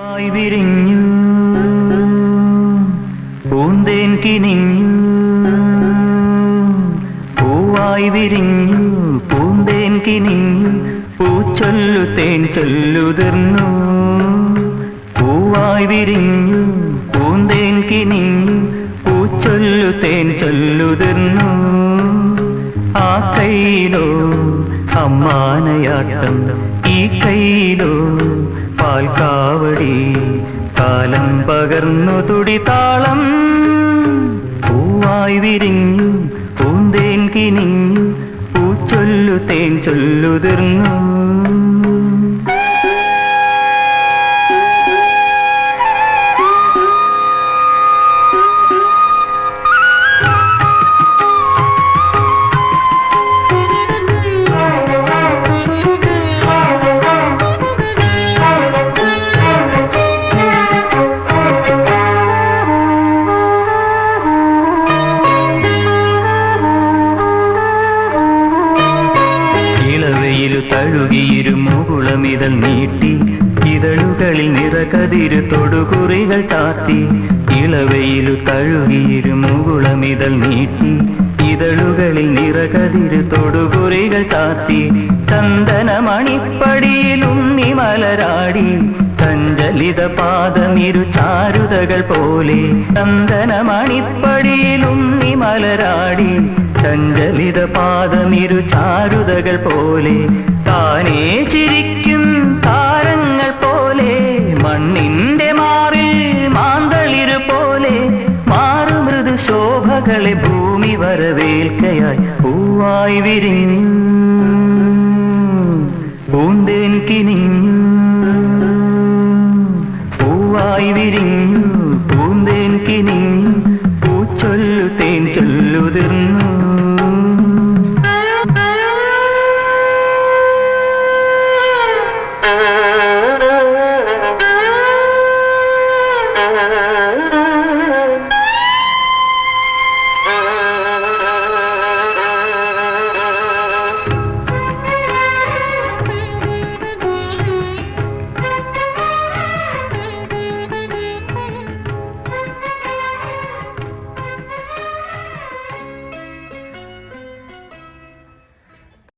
വിരിഞ്ഞു പൂന്തേൻ കിനിഞ്ഞു പൂവായി വിരിഞ്ഞു പൂന്തേൻ കിനിഞ്ഞു പൂച്ചൊല്ലു തേൻ ചൊല്ലുതിർന്നു പൂവായി വിരിഞ്ഞു പൂന്തേൻ കിനിഞ്ഞു പൂച്ചൊല്ലു തേൻ ചൊല്ലുതിർന്നു ആ കൈയിലോ അമ്മാനയാട്ടം ഈ കൈയിലോ പാൽക്കാവടി കാലം പകർന്നു തുടിതാളം പൂവായി വിരിഞ്ഞു പൂന്തേൻ കിനിഞ്ഞു പൂച്ചൊല്ലു തേൻ ചൊല്ലുതിർന്നു തഴുകിയിരു മുകുളമിതൾ നീട്ടി ഇതളുകളിൽ നിറകതിരു തൊടുകുറികൾ ചാത്തി ഇളവയിലു തഴുകിയിരു മുകുളമിതൾ നീട്ടി ഇതളുകളിൽ നിറകതിരു തൊടുകുറികൾ ചാത്തി ചന്ദനമണിപ്പടിയിൽ ഉണ്ണി മലരാടി സഞ്ചലിത പാദമിരു ചാരുതകൾ പോലെ ചന്ദനമണിപ്പടിയിൽ ഉണ്ണി മലരാടി ചഞ്ചലിത പാദമിരു ചാരുതകൾ പോലെ താനേ ചിരിക്കും താരങ്ങൾ പോലെ മണ്ണിന്റെ മാറിൽ മാന്തളിരു പോലെ മാറുമൃദു ശോഭകളെ ഭൂമി വരവേൽക്കയായി പൂവായി വിരിഞ്ഞു പൂന്തേൻ കിനിഞ്ഞു പൂവായി വിരിഞ്ഞു പൂന്തേൻ കിനിഞ്ഞു പൂച്ചൊല്ലു തേൻ ചൊല്ലുതിർന്നു